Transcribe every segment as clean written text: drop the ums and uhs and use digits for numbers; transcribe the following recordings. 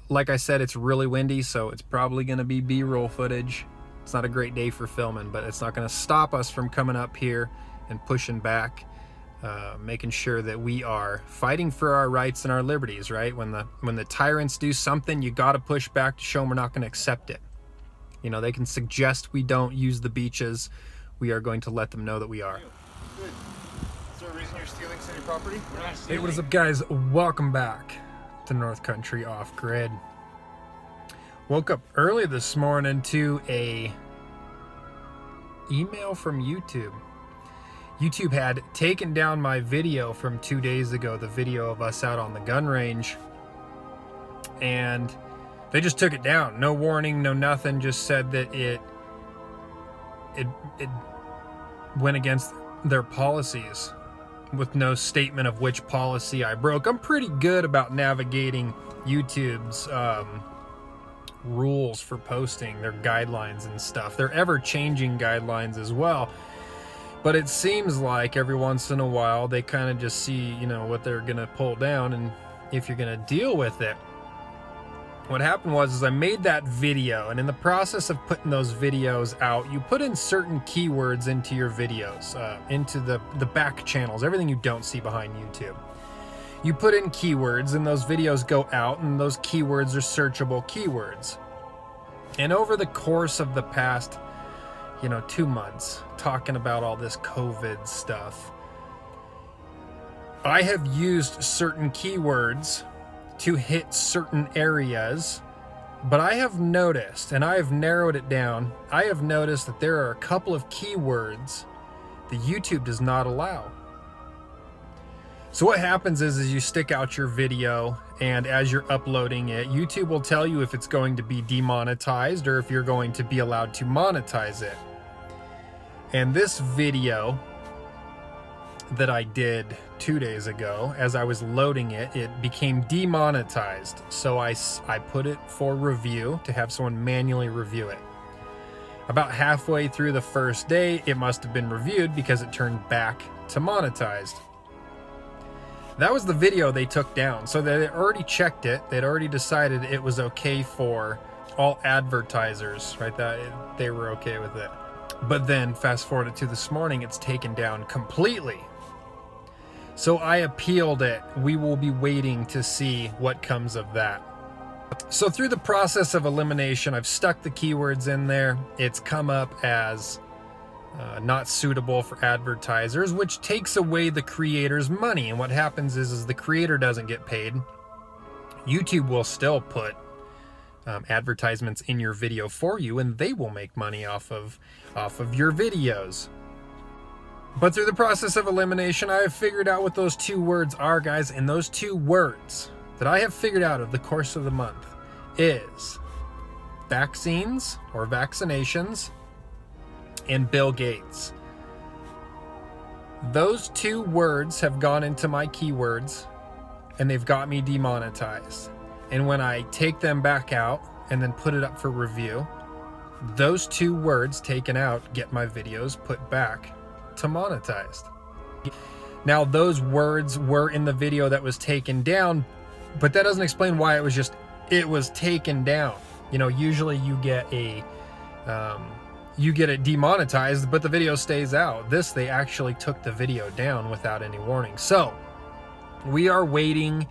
like I said, it's really windy, so it's probably going to be B-roll footage. It's not a great day for filming, but it's not going to stop us from coming up here and pushing back, making sure that we are fighting for our rights and our liberties, right? When the tyrants do something, you got to push back to show them we're not going to accept it. You know, they can suggest we don't use the beaches. We are going to let them know that we are. Good. Is there a reason you're stealing city property? We're not Hey, stealing. what is up, guys? Welcome back to North Country Off Grid. Woke up early this morning to a email from YouTube. YouTube had taken down my video from 2 days ago, the video of us out on the gun range, and they just took it down. No warning, no nothing, just said that it went against their policies with no statement of which policy I broke. I'm pretty good about navigating YouTube's rules for posting, their guidelines and stuff. They're ever-changing guidelines as well. But it seems like every once in a while they kind of just see, you know, what they're going to pull down and if you're going to deal with it. What happened was I made that video, and in the process of putting those videos out, you put in certain keywords into your videos, into the back channels, everything you don't see behind YouTube. You put in keywords and those videos go out, and those keywords are searchable keywords. And over the course of the past, 2 months, talking about all this COVID stuff, I have used certain keywords to hit certain areas, but I have noticed, and I have narrowed it down, I have noticed that there are a couple of keywords that YouTube does not allow. So what happens is you stick out your video, and as you're uploading it, YouTube will tell you if it's going to be demonetized or if you're going to be allowed to monetize it. And this video that I did 2 days ago, as I was loading it, it became demonetized. So I put it for review to have someone manually review it. About halfway through the first day, it must have been reviewed because it turned back to monetized. That was the video they took down. So they already checked it. They'd already decided it was okay for all advertisers, right? That they were okay with it. But then fast forward it to this morning, it's taken down completely. So I appealed it. We will be waiting to see what comes of that. So through the process of elimination, I've stuck the keywords in there. It's come up as not suitable for advertisers, which takes away the creator's money. And what happens is the creator doesn't get paid. YouTube will still put advertisements in your video for you, and they will make money off of your videos. But through the process of elimination, I have figured out what those two words are, guys, and those two words that I have figured out over the course of the month is vaccines or vaccinations and Bill Gates. Those two words have gone into my keywords and they've got me demonetized. And when I take them back out and then put it up for review, those two words taken out get my videos put back to monetized. Now, those words were in the video that was taken down, but that doesn't explain why it was taken down. Usually you get it demonetized, but the video stays out. They actually took the video down without any warning. So we are waiting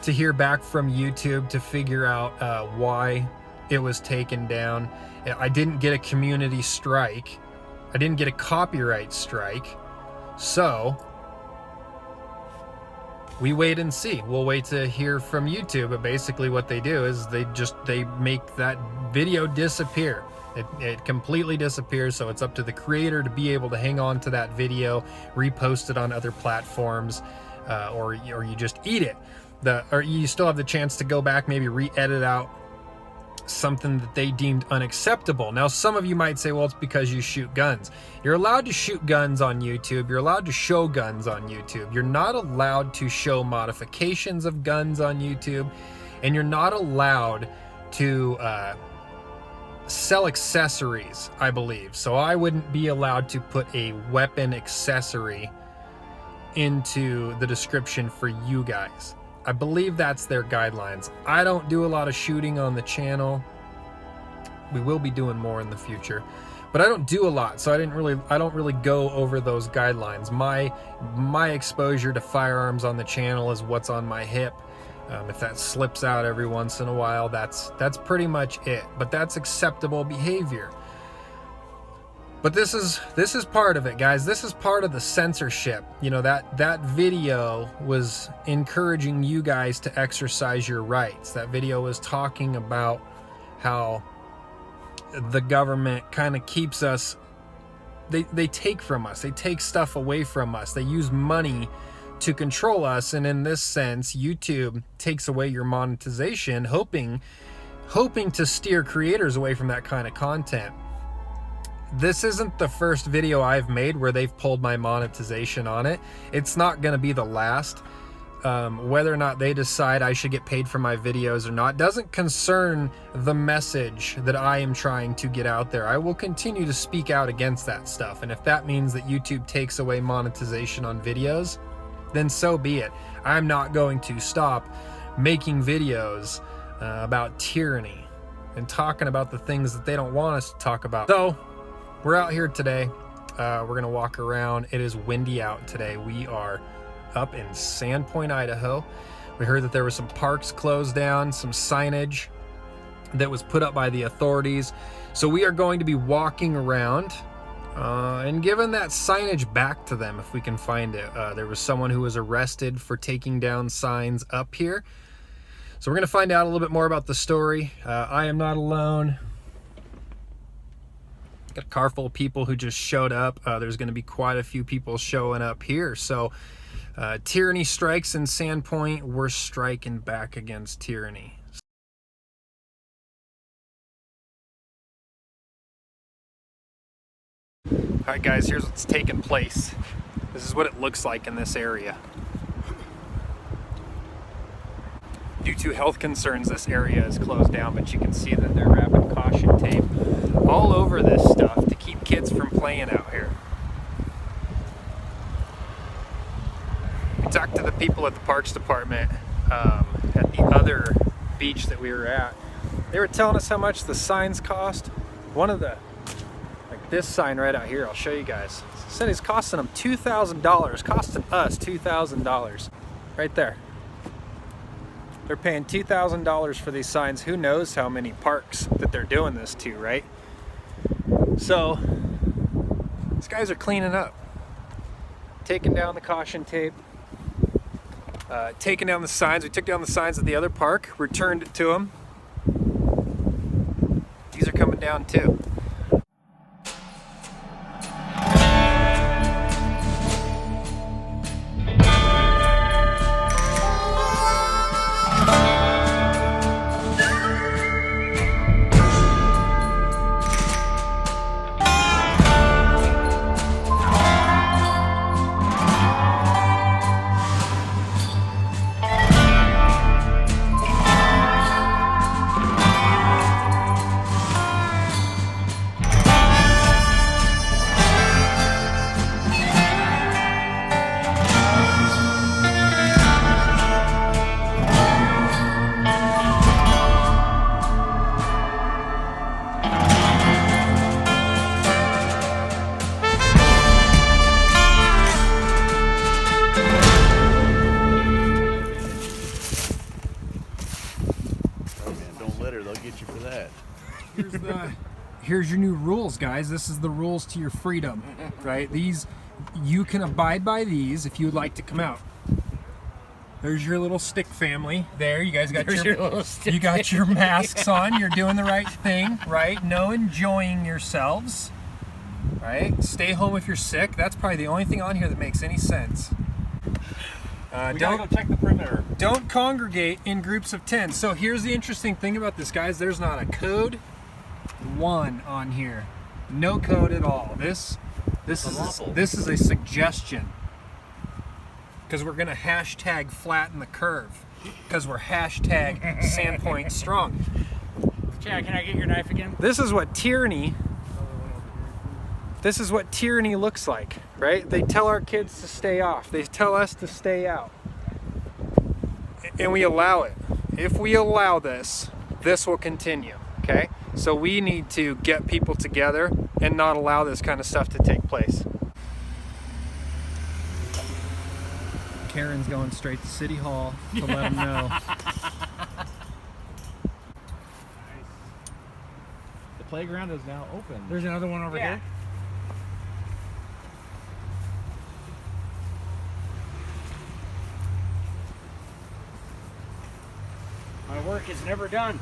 to hear back from YouTube to figure out why it was taken down. I didn't get a community strike. I didn't get a copyright strike. So we wait and see. We'll wait to hear from YouTube. But basically what they do is they make that video disappear. It completely disappears, so it's up to the creator to be able to hang on to that video, repost it on other platforms, or you just eat it. Or you still have the chance to go back, maybe re-edit out something that they deemed unacceptable. Now, some of you might say, well, it's because you shoot guns. You're allowed to shoot guns on YouTube. You're allowed to show guns on YouTube. You're not allowed to show modifications of guns on YouTube, and you're not allowed to sell accessories, I believe. So I wouldn't be allowed to put a weapon accessory into the description for you guys. I believe that's their guidelines. I don't do a lot of shooting on the channel. We will be doing more in the future, but I don't do a lot, so I don't really go over those guidelines. My exposure to firearms on the channel is what's on my hip. If that slips out every once in a while, that's pretty much it. But that's acceptable behavior. But this is part of it, guys. This is part of the censorship. You know, that video was encouraging you guys to exercise your rights. That video was talking about how the government kind of keeps us, they take from us, they take stuff away from us, they use money to control us, and in this sense YouTube takes away your monetization, hoping to steer creators away from that kind of content. This isn't the first video I've made where they've pulled my monetization on it. It's not going to be the last. Whether or not they decide I should get paid for my videos or not doesn't concern the message that I am trying to get out there. I will continue to speak out against that stuff, and if that means that YouTube takes away monetization on videos, then so be it. I'm not going to stop making videos about tyranny and talking about the things that they don't want us to talk about. So we're out here today. We're gonna walk around. It is windy out today. We are up in Sandpoint, Idaho. We heard that there were some parks closed down, some signage that was put up by the authorities. So we are going to be walking around and giving that signage back to them if we can find it. There was someone who was arrested for taking down signs up here. So we're gonna find out a little bit more about the story. I am not alone. Got a car full of people who just showed up. There's gonna be quite a few people showing up here. So tyranny strikes in Sandpoint, we're striking back against tyranny. All right, guys, here's what's taking place. This is what it looks like in this area. Due to health concerns, this area is closed down, but you can see that they're wrapping caution tape all over this stuff to keep kids from playing out here. We talked to the people at the Parks Department at the other beach that we were at. They were telling us how much the signs cost. One of the, like this sign right out here, I'll show you guys. It said it's costing them $2,000, costing us $2,000 right there. They're paying $2,000 for these signs. Who knows how many parks that they're doing this to, right? So these guys are cleaning up, taking down the caution tape, taking down the signs. We took down the signs at the other park, returned it to them. These are coming down too. Here's your new rules, guys. This is the rules to your freedom, right? These, you can abide by these if you would like to come out. There's your little stick family there. You guys got you got your masks on. You're doing the right thing, right? No enjoying yourselves, right? Stay home if you're sick. That's probably the only thing on here that makes any sense. We gotta go check the perimeter. Don't congregate in groups of 10. So here's the interesting thing about this, guys. There's not a code 1 on here. No code at all. This is a suggestion, because we're gonna hashtag flatten the curve, because we're hashtag Sandpoint strong. Chad, can I get your knife again? This is what tyranny looks like, right? They tell our kids to stay off. They tell us to stay out. and we allow it. If we allow this, this will continue, okay? So we need to get people together and not allow this kind of stuff to take place. Karen's going straight to City Hall to let them know. The playground is now open. There's another one over here. My work is never done.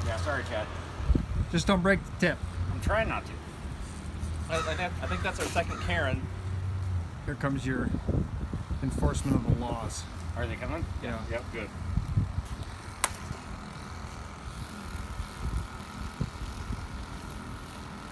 Yeah, sorry, Chad. Just don't break the tip. I'm trying not to. I think that's our second Karen. Here comes your enforcement of the laws. Are they coming? Yeah. Yep, good.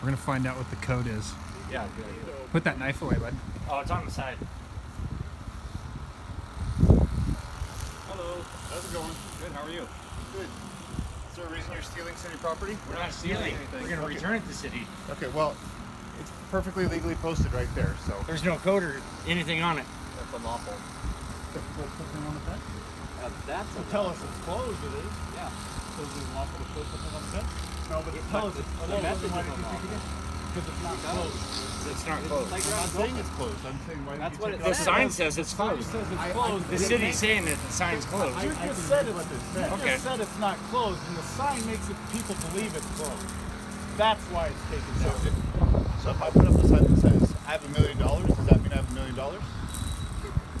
We're gonna find out what the code is. Yeah, good idea. Put that knife away, bud. Oh, it's on the side. Hello. How's it going? Good, how are you? Good. Is there a reason you're stealing city property? We're not stealing. We're going to Okay. return it to the city. Okay, well, it's perfectly legally posted right there, so. There's no code or anything on it. That's unlawful. That's So tell us it's closed, it is. yeah. So is it lawful to put something on the fence? No, but tell us it's the closed. message Why is did you take it in? Because it's not closed. It's not closed. I'm not saying it's closed. I'm saying why That's did what you it take The it sign out? says it's Sign closed. says it's closed. The city's saying that the sign's closed. You just said it's said. You Okay. just said it's not closed, and the sign makes it people believe it's closed. That's why it's taken down. So if I put up a sign that says, I have $1 million, does that mean I have $1 million?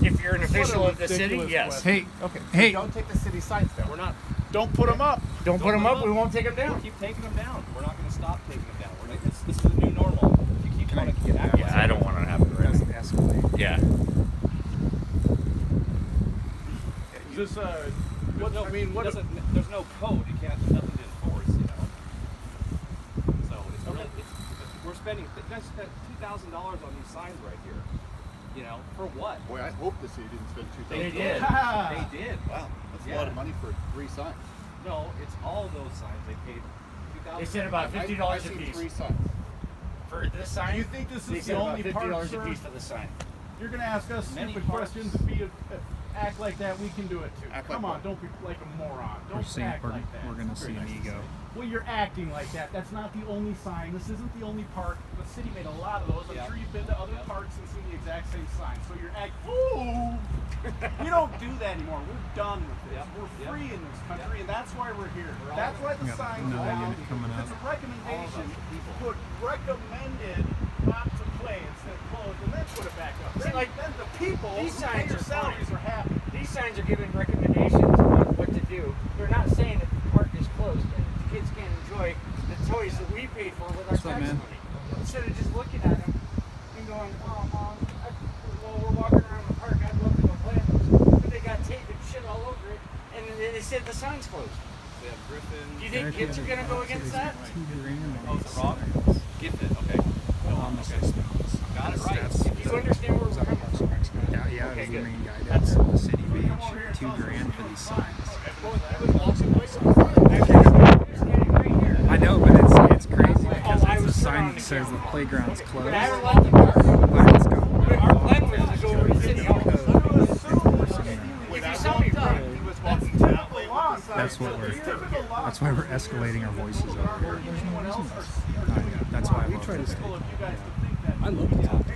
If you're an What a official of the city, ridiculous yes. question. Hey, Okay. Hey. Don't take the city signs down. We're not. Don't put them up. Don't put them up, we won't take them We'll down. keep taking them down. We're not going to stop taking them down. This is the new normal. If you keep wanting to get active. Yeah, I don't want to have it doesn't right. escalate. Yeah. Is this There's no, I mean, what? there's no code. You can't. There's nothing to enforce. You know. So it's really. We're spending. Guys spent $2,000 on these signs right here. You know, for what? Boy, I hope the city didn't spend $2,000. They did. They did. Wow, that's a Yeah. lot of money for 3 signs. No, it's all those signs. They paid $2,000. They said about $50 I've a seen piece. 3 signs. For this sign, Do you think this they is said the about only $50 part, a sir? piece for the sign. You're gonna ask us Many stupid parts. questions and act like that. We can do it too. Act Come like on, what? don't be like a moron. Don't We're seeing, act we're, like that. we're gonna see an ego. Well, you're acting like that. That's not the only sign. This isn't the only park. The city made a lot of those. I'm Yeah. sure you've been to other Yeah. parks and seen the exact same sign. So you're Ooh! We don't do that anymore. We're done with this. Yep. We're Yep. free in this country, and that's why we're here. We're all- That's why the Got signs another are down. unit coming It's up. a recommendation. people. Put recommended not to play instead of closed, and then put it back up. See, like, then the people these who pay signs their are salaries fine. are happy. These signs are giving recommendations on what to do. They're not saying that the park is closed and the kids can't enjoy the toys that we paid for with our What's up, tax man? money. Instead of just looking at them and going, oh, Mom, while we're walking around the park, I'd love to go play with them. But they got tape and shit all over it, and they said the sign's closed. We have Griffin. Do you think kids are going to go against that? Oh, it's a rock. Gift it. Okay. Go on. Okay. Got it right. Do you understand where we're coming from? Yeah, yeah, Okay, it was the good. main guy. That's the city beach. $2,000 for these signs. I know, but it's crazy because it's a sign that says the playground's closed, But I would like to park. but it's got But our plan was to go over to City Hall. enforcement. If you saw me run, That's what that's why we're escalating our voices over here. That's why we try to stay. I love to talk to I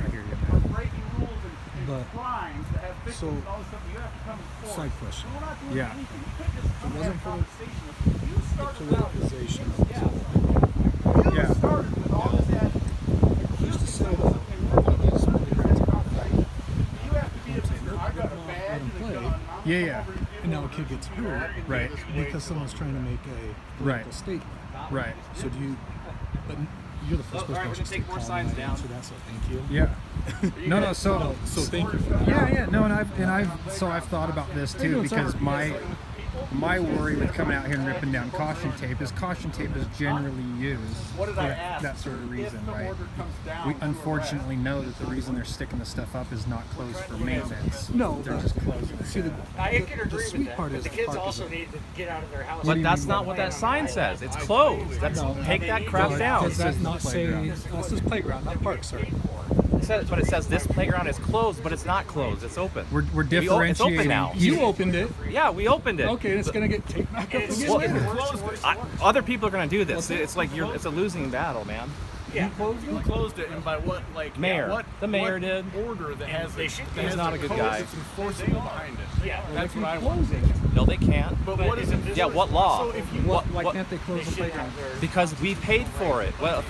hear you, man. breaking rules and But- crimes that have victims so, and all this stuff. You have to come forward. side question. So we're not doing Yeah. anything. You could just come and have a wasn't for conversation with me. You started out. Politicization. You Yeah. started with all this attitude. Used to say that You have to be a I got a them badge and a play. gun. Yeah, yeah. and now a kid gets hurt Right. because someone's trying to make a Right. political statement. Right. So do you? But you're the first Oh, all right, we're person gonna take to more call signs and I down. answer that, so thank you. Yeah. No, so So thank you for that. yeah, no, and I've thought about this too because My worry with coming out here and ripping down caution tape is generally used What did for I ask? that sort of If reason, the right? order comes down We to unfortunately know that the reason they're sticking the stuff up is not closed for maintenance. No, They're just closing it. see, I can agree with sweet that, part but is the the kids park also is- need to get out of their house. But do you that's mean not by what that? that sign says. It's closed. That's take that crap down. Does that not say playground. this is playground, not park, sir? But it says this playground is closed, but it's not closed. It's open. We're It's open differentiating. now. You opened it. Yeah, we opened it. Okay, it's gonna get taped back up again Well, later. other people are gonna do this. It's like it's a losing battle, man. Yeah. Who closed it, and by what, like, Mayor. what, The mayor what did. order that has They it, should- that He's has not the a good code guy. that's enforcing behind it. Yeah. That's what I want. No, they can't. But But what is isn't it? this Yeah, what law? So if you Why can't they They close the should playground? have their Because we paid for it. Well,